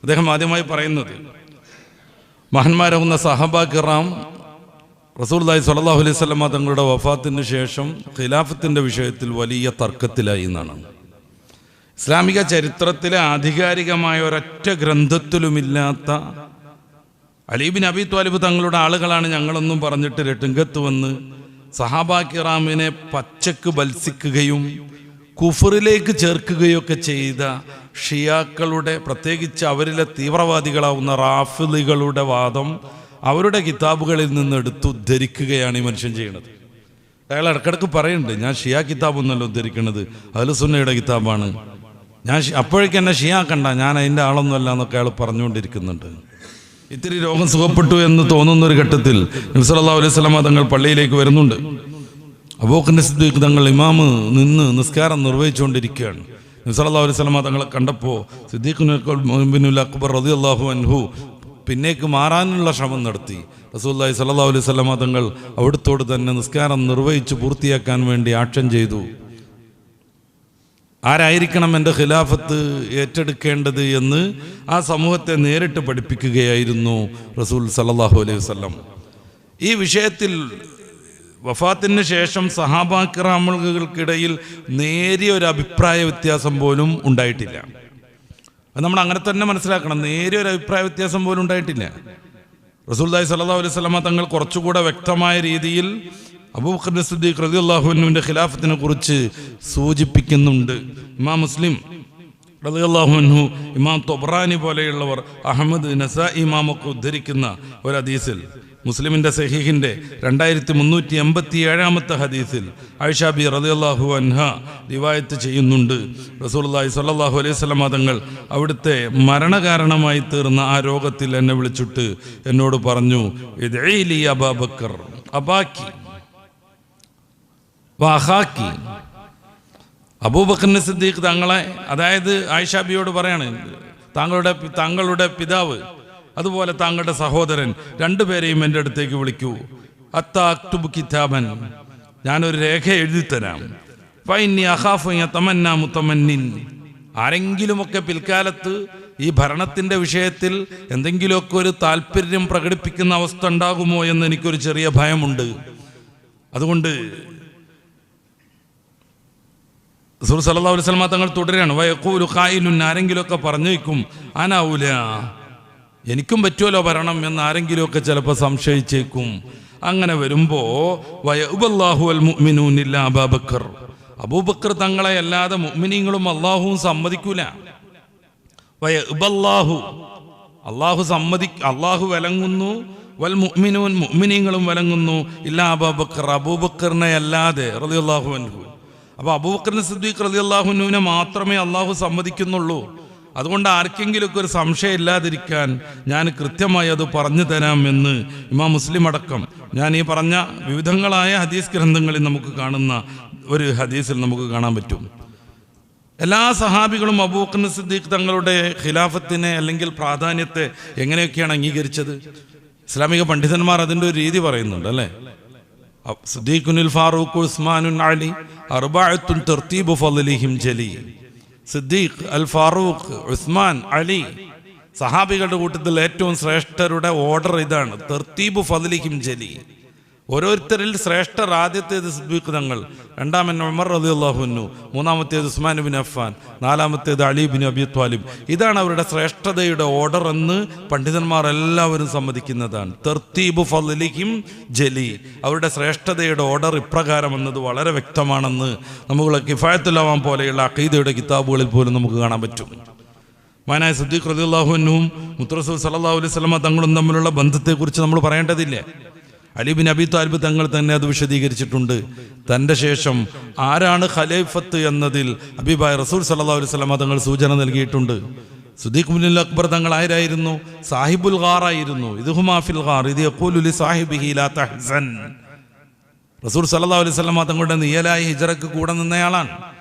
അദ്ദേഹം ആദ്യമായി പറയുന്നത്, മഹാന്മാരാകുന്ന സഹബാ കിറാം റസൂലുള്ളാഹി സ്വല്ലല്ലാഹു അലൈഹി വസല്ലം തങ്ങളുടെ വഫാത്തിന് ശേഷം ഖിലാഫത്തിൻ്റെ വിഷയത്തിൽ വലിയ തർക്കത്തിലായി എന്നാണ്. ഇസ്ലാമിക ചരിത്രത്തിലെ ആധികാരികമായ ഒരൊറ്റ ഗ്രന്ഥത്തിലുമില്ലാത്ത അലി ഇബ്നു അബീ ത്വാലിബ് തങ്ങളുടെ ആളുകളാണ് ഞങ്ങളൊന്നും പറഞ്ഞിട്ട് രംഗത്ത് വന്ന് സഹാബാ കിറാമിനെ പച്ചക്ക് ബത്സിക്കുകയും കുഫറിലേക്ക് ചേർക്കുകയൊക്കെ ചെയ്ത ഷിയാക്കളുടെ, പ്രത്യേകിച്ച് അവരിലെ തീവ്രവാദികളാവുന്ന റാഫിളികളുടെ വാദം അവരുടെ കിതാബുകളിൽ നിന്ന് എടുത്തുദ്ധരിക്കുകയാണ് ഈ മനുഷ്യൻ ചെയ്യുന്നത്. അയാൾ ഇടക്കിടക്ക് പറയുന്നുണ്ട്, ഞാൻ ഷിയാ കിതാബൊന്നല്ല ഉദ്ധരിക്കുന്നത്, അഹ്ലുസുന്നയുടെ കിതാബാണ്, ഞാൻ അപ്പോഴേക്കും എന്നെ ഷിയാ കണ്ട, ഞാൻ അതിൻ്റെ ആളൊന്നുമല്ല എന്നൊക്കെ അയാൾ പറഞ്ഞുകൊണ്ടിരിക്കുന്നുണ്ട്. ഇത്തിരി രോഗം സുഖപ്പെട്ടു എന്ന് തോന്നുന്നൊരു ഘട്ടത്തിൽ നബി സല്ലല്ലാഹു അലൈഹി വസല്ലം തങ്ങൾ പള്ളിയിലേക്ക് വരുന്നുണ്ട്. അബൂബക്കർ സിദ്ദീഖ് തങ്ങൾ ഇമാമ് നിന്ന് നിസ്കാരം നിർവഹിച്ചുകൊണ്ടിരിക്കുകയാണ്. നബി സല്ലല്ലാഹു അലൈഹി വസല്ലം തങ്ങളെ കണ്ടപ്പോൾ സിദ്ദീഖ് ഇബ്നുൽ അക്ബർ റളിയല്ലാഹു അൻഹു പിന്നേക്ക് മാറാനുള്ള ശ്രമം നടത്തി. റസൂലുള്ളാഹി സ്വല്ലല്ലാഹു അലൈഹി വസല്ലം തങ്ങൾ അവിടുത്തോട് തന്നെ നിസ്കാരം നിർവഹിച്ച് പൂർത്തിയാക്കാൻ വേണ്ടി ആക്ഷൻ ചെയ്തു. ആരായിരിക്കണം എൻ്റെ ഖിലാഫത്ത് ഏറ്റെടുക്കേണ്ടത് എന്ന് ആ സമൂഹത്തെ നേരിട്ട് പഠിപ്പിക്കുകയായിരുന്നു റസൂൽ സല്ലല്ലാഹു അലൈഹി വസല്ലം. ഈ വിഷയത്തിൽ വഫാത്തിന് ശേഷം സഹാബാ കിറാമുകൾക്കിടയിൽ നേരിയ ഒരു അഭിപ്രായ വ്യത്യാസം പോലും ഉണ്ടായിട്ടില്ല. അത് നമ്മൾ അങ്ങനെ തന്നെ മനസ്സിലാക്കണം. നേരിയ ഒരു അഭിപ്രായ വ്യത്യാസം പോലും ഉണ്ടായിട്ടില്ല. റസൂലുള്ളാഹി സ്വല്ലല്ലാഹു അലൈഹി വസല്ലം തങ്ങൾ കുറച്ചുകൂടെ വ്യക്തമായ രീതിയിൽ അബൂബക്കർ സിദ്ദീഖ് റളിയല്ലാഹു അൻഹുവിന്റെ ഖിലാഫത്തിനെ കുറിച്ച് സൂചിപ്പിക്കുന്നുണ്ട്. ഇമാം മുസ്ലിം റളിയല്ലാഹു അൻഹു, ഇമാം തൊബ്രാനി പോലെയുള്ളവർ, അഹമ്മദ്, നസാഇ ഇമാമൊക്കെ ഉദ്ധരിക്കുന്ന ഒരു ഹദീസിൽ, മുസ്ലിമിന്റെ സഹീഹിന്റെ 2387 ഹദീസിൽ ആയിഷ ബി റളിയല്ലാഹു അൻഹ റിവായത്ത് ചെയ്യുന്നുണ്ട്. റസൂലുള്ളാഹി സ്വല്ലല്ലാഹു അലൈഹി വസല്ലം തങ്ങൾ അവിടുത്തെ മരണകാരണമായി തീർന്ന ആ രോഗത്തിൽ എന്നെ വിളിച്ചിട്ട് എന്നോട് പറഞ്ഞു, ഇദ്ഈലി അബൂബക്കർ അബാക്കി വഅഖാക്കി. അബൂബക്കർ സിദ്ദീഖ് തങ്ങളെ, അതായത് ആയിഷ ബിയോട് പറയാണ്, താങ്കളുടെ പിതാവ് അതുപോലെ താങ്കളുടെ സഹോദരൻ രണ്ടുപേരെയും എൻ്റെ അടുത്തേക്ക് വിളിക്കൂ. അത്താ അക്തുബ് കിതാബൻ, ഞാനൊരു രേഖ എഴുതിത്തരാം. ഫഇന്നി അഖാഫു യതമന്നാ മുതമന്നിൻ, ആരെങ്കിലുമൊക്കെ പിൽക്കാലത്ത് ഈ ഭരണത്തിൻ്റെ വിഷയത്തിൽ എന്തെങ്കിലുമൊക്കെ ഒരു താല്പര്യം പ്രകടിപ്പിക്കുന്ന അവസ്ഥ ഉണ്ടാകുമോ എന്ന് എനിക്കൊരു ചെറിയ ഭയമുണ്ട്. അതുകൊണ്ട് റസൂൽ സല്ലല്ലാഹു അലൈഹി വസല്ലം തങ്ങൾ തുടരുകയാണ്, വയഖൂലു ഖായിലുൻ, ആരെങ്കിലുമൊക്കെ പറഞ്ഞു വയ്ക്കും, അനൗല, എനിക്കും പറ്റുമല്ലോ ഭരണം എന്ന് ആരെങ്കിലുമൊക്കെ ചിലപ്പോൾ സംശയിച്ചേക്കും. അങ്ങനെ വരുമ്പോൾ വയഉബല്ലാഹു വൽ മുഅ്മിനൂന ഇല്ലാ അബൂബക്കർ, അബൂബക്കർ തങ്ങളെ അല്ലാതെ മുഅ്മിനീങ്ങളും അല്ലാഹുവും സമ്മതിക്കൂല. വയഉബല്ലാഹു, അല്ലാഹു വിലങ്ങുന്നു, വൽ മുഅ്മിനൂൻ, മുഅ്മിനീങ്ങളും വിലങ്ങുന്നു, ഇല്ലാ അബൂബക്കർ, അബൂബക്കറിനെ അല്ലാതെ റളിയല്ലാഹു അൻഹു. അപ്പോൾ അബൂബക്കർ സിദ്ദീഖ് റളിയല്ലാഹു അൻഹുവിനെ മാത്രമേ അല്ലാഹു സമ്മതിക്കുന്നുള്ളൂ. അതുകൊണ്ട് ആർക്കെങ്കിലുമൊക്കെ ഒരു സംശയം ഇല്ലാതിരിക്കാൻ ഞാൻ കൃത്യമായി അത് പറഞ്ഞു തരാമെന്ന് ഇമാം മുസ്ലിം അടക്കം ഞാൻ ഈ പറഞ്ഞ വിവിധങ്ങളായ ഹദീസ് ഗ്രന്ഥങ്ങളിൽ നമുക്ക് കാണുന്ന ഒരു ഹദീസിൽ നമുക്ക് കാണാൻ പറ്റും. എല്ലാ സഹാബികളും അബൂബക്കർ സിദ്ദീഖ് തങ്ങളുടെ ഖിലാഫത്തിനെ അല്ലെങ്കിൽ പ്രാധാന്യത്തെ എങ്ങനെയൊക്കെയാണ് അംഗീകരിച്ചത്? ഇസ്ലാമിക പണ്ഡിതന്മാർ അതിൻ്റെ ഒരു രീതി പറയുന്നുണ്ട്, അല്ലേ? സിദ്ദീഖുൽ ഫാറൂഖ് ഉസ്മാനുൻ അലി അർബഅത്തുൻ തർതീബു ഫളിഹിം ജലി. സിദ്ദീഖ്, അൽ ഫാറൂഖ്, ഉസ്മാൻ, അലി, സഹാബികളുടെ കൂട്ടത്തിൽ ഏറ്റവും ശ്രേഷ്ഠരുടെ ഓർഡർ ഇതാണ്, തർതീബു ഫളിഹിം ജലി. ഓരോരുത്തരിൽ ശ്രേഷ്ഠർ ആദ്യത്തേത് സിദ്ദീഖ് തങ്ങൾ, രണ്ടാമൻ ഉമർ റളിയല്ലാഹു അൻഹു, മൂന്നാമത്തേത് ഉസ്മാൻ ബിൻ അഫ്ഫാൻ, നാലാമത്തേത് അലി ബിൻ അബി ത്വാലിബ്. ഇതാണ് അവരുടെ ശ്രേഷ്ഠതയുടെ ഓർഡർ എന്ന് പണ്ഡിതന്മാർ എല്ലാവരും സമ്മതിക്കുന്നതാണ്. തർതീബു ഫളിഹിം ജലി, അവരുടെ ശ്രേഷ്ഠതയുടെ ഓർഡർ ഇപ്രകാരം എന്നത് വളരെ വ്യക്തമാണെന്ന് നമുക്ക് കിഫായത്തുൽ അവാം പോലെയുള്ള അഖീദയുടെ കിതാബുകളിൽ പോലും നമുക്ക് കാണാൻ പറ്റും. മഹാനായ സിദ്ദീഖ് റളിയല്ലാഹു അൻഹുവും മുത്തറസൂൽ സല്ലല്ലാഹു അലൈഹി വസല്ലം തങ്ങളും തമ്മിലുള്ള ബന്ധത്തെക്കുറിച്ച് നമ്മൾ പറയേണ്ടതില്ലേ? അലി ബിൻ അബി ത്വാലിബ് തങ്ങൾ തന്നെ അത് വിശദീകരിച്ചിട്ടുണ്ട്. തൻ്റെ ശേഷം ആരാണ് ഖലീഫത്ത് എന്നതിൽ ഹബീബായ റസൂൽ സല്ലല്ലാഹു അലൈഹി വസല്ലം തങ്ങൾ സൂചന നൽകിയിട്ടുണ്ട്. സിദ്ദീഖ് ഇബ്നുൽ അക്ബർ തങ്ങൾ ആരായിരുന്നു? സാഹിബുൽ ഗാർ ആയിരുന്നു. ഇദ്ഹുമാ ഫിൽ ഗാർ ഇദ് യഖൂലു ലി സാഹിബിഹി ലാ തഹ്സൻ. റസൂൽ സല്ലല്ലാഹു അലൈഹി വസല്ലം തങ്ങളുടെ നിയലായി ഹിജ്റക്ക് കൂടെ നിന്നയാളാണ്.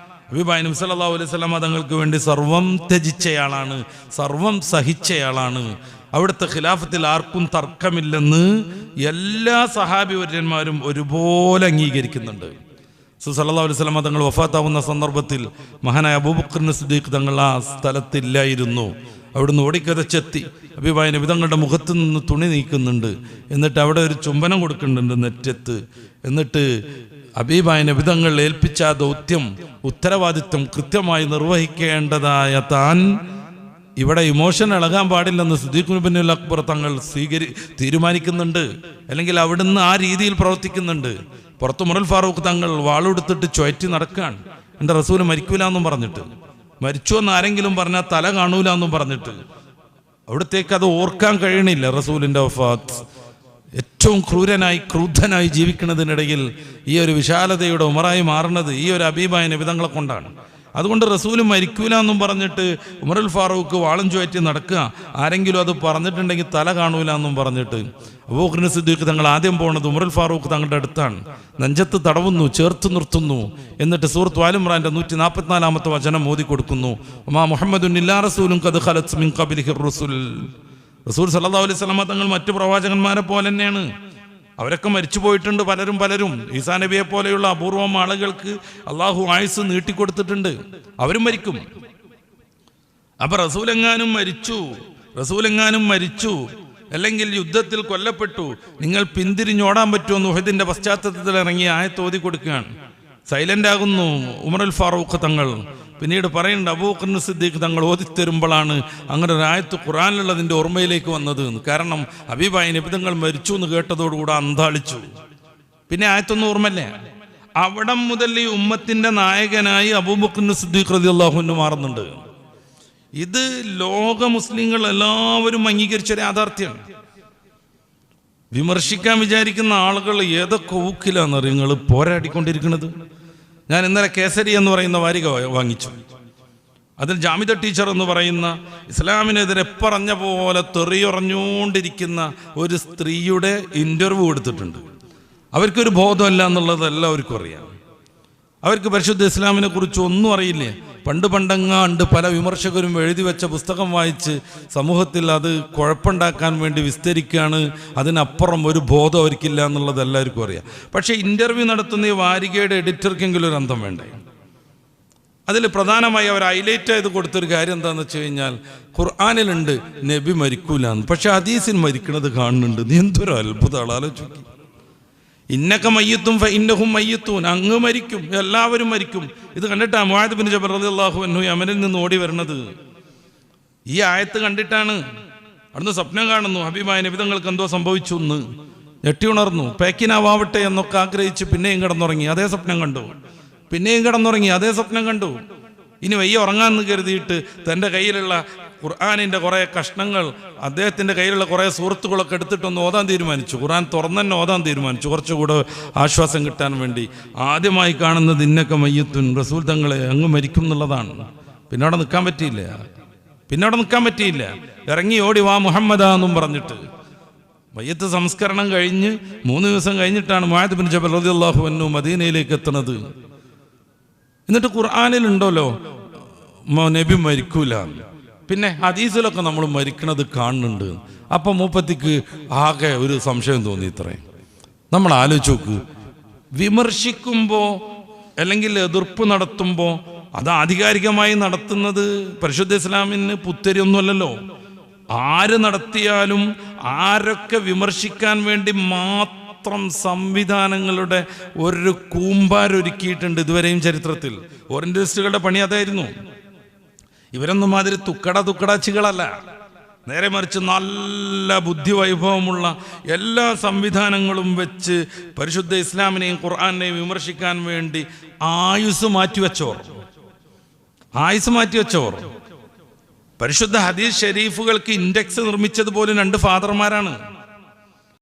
ഹബീബായ നബി സല്ലല്ലാഹു അലൈഹി വസല്ലം തങ്ങൾക്ക് വേണ്ടി സർവം ത്യജിച്ചയാളാണ്, സർവം സഹിച്ചയാളാണ്. അവിടുത്തെ ഖിലാഫത്തിൽ ആർക്കും തർക്കമില്ലെന്ന് എല്ലാ സഹാബിവര്യന്മാരും ഒരുപോലെ അംഗീകരിക്കുന്നുണ്ട്. സല്ലല്ലാഹു അലൈഹി വസല്ലം തങ്ങൾ വഫാത്താവുന്ന സന്ദർഭത്തിൽ മഹാനായ അബൂബക്കർ സിദ്ദീഖ് തങ്ങൾ ആ സ്ഥലത്തില്ലായിരുന്നു. അവിടുന്ന് ഓടിക്കതച്ചെത്തി ഹബീബായ നബി തങ്ങളുടെ മുഖത്ത് നിന്ന് തുണി നീക്കുന്നുണ്ട്. എന്നിട്ട് അവിടെ ഒരു ചുംബനം കൊടുക്കുന്നുണ്ട് നെറ്റത്ത്. എന്നിട്ട് ഹബീബായ നബി തങ്ങൾ ഏൽപ്പിച്ച ആ ദൗത്യം, ഉത്തരവാദിത്വം കൃത്യമായി നിർവഹിക്കേണ്ടതായ താൻ ഇവിടെ ഇമോഷൻ ഇളകാൻ പാടില്ലെന്ന് സിദ്ദീഖ് ഇബ്നു അക്ബർ തങ്ങൾ തീരുമാനിക്കുന്നുണ്ട്. അല്ലെങ്കിൽ അവിടുന്ന് ആ രീതിയിൽ പ്രവർത്തിക്കുന്നുണ്ട്. പുറത്ത് ഉമറുൽ ഫാറൂഖ് തങ്ങൾ വാളെടുത്തിട്ട് ചുഴറ്റി നടക്കുകയാണ്. എൻ്റെ റസൂൽ മരിക്കൂല എന്നും പറഞ്ഞിട്ട്, മരിച്ചു എന്ന് ആരെങ്കിലും പറഞ്ഞാൽ തല കാണൂല എന്നും പറഞ്ഞിട്ട്. അവിടത്തേക്ക് അത് ഓർക്കാൻ കഴിയണില്ല. റസൂലിൻ്റെ വഫാത്ത് ഏറ്റവും ക്രൂരനായി ജീവിക്കുന്നതിനിടയിൽ ഈ ഒരു വിശാലതയുടെ ഉമറായി മാറുന്നത് ഈ ഒരു ഹബീബായ നബി തങ്ങളെ കൊണ്ടാണ്. അതുകൊണ്ട് റസൂൽ മരിക്കൂല എന്നും പറഞ്ഞിട്ട് ഉമറുൽ ഫാറൂഖ് വാളും ചുഴറ്റി നടക്കുക. ആരെങ്കിലും അത് പറഞ്ഞിട്ടുണ്ടെങ്കിൽ തല കാണൂല എന്നും പറഞ്ഞിട്ട് അബൂബക്കർ സിദ്ദീഖ് തങ്ങൾ ആദ്യം പോകുന്നത് ഉമറുൽ ഫാറൂഖ് തങ്ങളുടെ അടുത്താണ്. നെഞ്ചത്ത് തടവുന്നു, ചേർത്ത് നിർത്തുന്നു. എന്നിട്ട് സൂറത്ത് ആൽ ഇംറാന്റെ 144 വചനം ഓതി കൊടുക്കുന്നു. മാ മുഹമ്മദുൻ ഇല്ലാ റസൂലുൻ ഖദ് ഖലത് മിൻ ഖബ്ലിഹിർ റസൂൽ. റസൂൽ സല്ലല്ലാഹു അലൈഹി വസല്ലം തങ്ങൾ മറ്റു പ്രവാചകന്മാരെ പോലെ തന്നെയാണ്. അവരൊക്കെ മരിച്ചു പോയിട്ടുണ്ട്. പലരും ഈസാ നബിയെ പോലെയുള്ള അപൂർവം ആളുകൾക്ക് അള്ളാഹു ആയുസ് നീട്ടിക്കൊടുത്തിട്ടുണ്ട്. അവരും മരിക്കും. അപ്പൊ റസൂലെങ്ങാനും മരിച്ചു അല്ലെങ്കിൽ യുദ്ധത്തിൽ കൊല്ലപ്പെട്ടു, നിങ്ങൾ പിന്തിരിഞ്ഞോടാൻ പറ്റുമെന്ന് ഉഹദിന്റെ പശ്ചാത്തലത്തിൽ ഇറങ്ങി ആയത്ത് ഓതി കൊടുക്കുകയാണ്. സൈലന്റ് ആകുന്നു ഉമറുൽ ഫാറൂഖ് തങ്ങൾ. പിന്നീട് പറയുന്നുണ്ട് അബൂബക്കർ സിദ്ദീഖ് തങ്ങൾ ഓതിത്തരുമ്പോഴാണ് അങ്ങനെ ഒരു ആയത്ത് ഖുർആനിലുള്ളതിൻ്റെ ഓർമ്മയിലേക്ക് വന്നത്. കാരണം ഹബീബായ നബി തങ്ങൾ മരിച്ചു എന്ന് കേട്ടതോടുകൂടെ അന്താളിച്ചു. പിന്നെ ആയത്തൊന്നും ഓർമ്മല്ലേ. അവിടം മുതൽ ഈ ഉമ്മത്തിന്റെ നായകനായി അബൂബക്കർ സിദ്ദീഖ് റളിയല്ലാഹു അൻഹു മാറുന്നുണ്ട്. ഇത് ലോക മുസ്ലിങ്ങൾ എല്ലാവരും അംഗീകരിച്ചൊരു യാഥാർത്ഥ്യമാണ്. വിമർശിക്കാൻ വിചാരിക്കുന്ന ആളുകൾ ഏതൊക്കെ ഊക്കിലാണെന്നറിയ നിങ്ങൾ പോരാടിക്കൊണ്ടിരിക്കുന്നത്. ഞാൻ ഇന്നലെ കേസരി എന്ന് പറയുന്ന വാരിക വാങ്ങിച്ചു. അതിൽ ജാമിദ ടീച്ചർ എന്ന് പറയുന്ന ഇസ്ലാമിനെതിരെ പറഞ്ഞ പോലെ തെറിയുറഞ്ഞുകൊണ്ടിരിക്കുന്ന ഒരു സ്ത്രീയുടെ ഇന്റർവ്യൂ എടുത്തിട്ടുണ്ട്. അവർക്കൊരു ബോധമല്ല എന്നുള്ളത് എല്ലാവർക്കും അറിയാം. അവർക്ക് പരിശുദ്ധ ഇസ്ലാമിനെ കുറിച്ച് ഒന്നും അറിയില്ലേ. പണ്ടങ്ങാണ്ട് പല വിമർശകരും എഴുതി വെച്ച പുസ്തകം വായിച്ച് സമൂഹത്തിൽ അത് കുഴപ്പമുണ്ടാക്കാൻ വേണ്ടി വിസ്തരിക്കുകയാണ്. അതിനപ്പുറം ഒരു ബോധം അവർക്കില്ല എന്നുള്ളത് എല്ലാവർക്കും അറിയാം. പക്ഷേ ഇൻ്റർവ്യൂ നടത്തുന്ന ഈ വാരികയുടെ എഡിറ്റർക്കെങ്കിലും ഒരു അന്തം വേണ്ടേ. അതിൽ പ്രധാനമായി അവർ ഹൈലൈറ്റ് ചെയ്ത് കൊടുത്തൊരു കാര്യം എന്താണെന്ന് വെച്ച് കഴിഞ്ഞാൽ, ഖുർആനിലുണ്ട് നബി മരിക്കൂലെന്ന്, പക്ഷെ ഹദീസിൽ മരിക്കുന്നത് കാണുന്നുണ്ട്. നീ എന്തൊരു അത്ഭുതമാണ്, ആലോചിക്കും. ഇന്നക മയ്യത്തും ഫഇന്നഹും മയ്യത്തൂൻ, അങ്ങ് മരിക്കും, എല്ലാവരും മരിക്കും. ഇത് കണ്ടിട്ടാണ് മുആദ് ബിൻ ജബൽ റളിയല്ലാഹു അൻഹു യമനിൽ നിന്ന് ഓടി വരുന്നത്. ഈ ആയത്ത് കണ്ടിട്ടാണ്. അവിടുന്ന് സ്വപ്നം കാണുന്നു ഹബീബായ നബി തങ്ങൾക്ക് എന്തോ സംഭവിച്ചു എന്ന്. ഞെട്ടി ഉണർന്നു. പേക്കിനാവട്ടെ എന്നൊക്കെ ആഗ്രഹിച്ച് പിന്നെയും കിടന്നുറങ്ങി, അതേ സ്വപ്നം കണ്ടു. പിന്നെയും കിടന്നുറങ്ങി, അതേ സ്വപ്നം കണ്ടു. ഇനി വയ്യ ഉറങ്ങാമെന്ന് കരുതിയിട്ട് തൻ്റെ കയ്യിലുള്ള ഖുർആനിൻ്റെ കുറേ കഷ്ണങ്ങൾ, അദ്ദേഹത്തിൻ്റെ കയ്യിലുള്ള കുറേ സുഹൃത്തുക്കളൊക്കെ എടുത്തിട്ടൊന്ന് ഓതാൻ തീരുമാനിച്ചു. ഖുർആൻ തുറന്നു തന്നെ ഓതാൻ തീരുമാനിച്ചു, കുറച്ചുകൂടെ ആശ്വാസം കിട്ടാൻ വേണ്ടി. ആദ്യമായി കാണുന്നത് ഇന്നക മയ്യത്തുൻ, റസൂൽ തങ്ങളെ അങ്ങ് മരിക്കും എന്നുള്ളതാണ്. പിന്നെ അവിടെ നിൽക്കാൻ പറ്റിയില്ല. ഇറങ്ങി ഓടി വാ മുഹമ്മദാ എന്നും പറഞ്ഞിട്ട്. മയ്യത്ത് സംസ്കരണം കഴിഞ്ഞ് 3 ദിവസം കഴിഞ്ഞിട്ടാണ് മുആദ് ബിൻ ജബൽ റളിയല്ലാഹു അൻഹു മദീനയിലേക്ക് എത്തുന്നത്. എന്നിട്ട് ഖുർആനിലുണ്ടല്ലോ നബി മരിക്കൂല, പിന്നെ ഹദീസിലൊക്കെ നമ്മൾ മരിക്കണത് കാണുന്നുണ്ട്. അപ്പം മൂപ്പത്തിക്ക് ആകെ ഒരു സംശയം തോന്നി. ഇത്രയും നമ്മൾ ആലോചിച്ച് നോക്ക്. വിമർശിക്കുമ്പോൾ അല്ലെങ്കിൽ എതിർപ്പ് നടത്തുമ്പോൾ അത് ആധികാരികമായി നടത്തുന്നത് പരിശുദ്ധ ഇസ്ലാമിന് പുത്തരിയൊന്നുമല്ലല്ലോ. ആര് നടത്തിയാലും ആരൊക്കെ വിമർശിക്കാൻ വേണ്ടി മാത്രം സംവിധാനങ്ങളുടെ ഒരു കൂമ്പാരൊരുക്കിയിട്ടുണ്ട് ഇതുവരെയും ചരിത്രത്തിൽ. ഓറിയന്റലിസ്റ്റുകളുടെ പണി അതായിരുന്നു. ഇവരൊന്നും മാതിരി തുക്കടാച്ചികളല്ല. നേരെ മറിച്ച് നല്ല ബുദ്ധിവൈഭവമുള്ള എല്ലാ സംവിധാനങ്ങളും വെച്ച് പരിശുദ്ധ ഇസ്ലാമിനെയും ഖുർആനെയും വിമർശിക്കാൻ വേണ്ടി ആയുസ് മാറ്റിവെച്ചോർ. പരിശുദ്ധ ഹദീസ് ഷരീഫുകൾക്ക് ഇൻഡെക്സ് നിർമ്മിച്ചതുപോലും 2 ഫാദർമാരാണ്.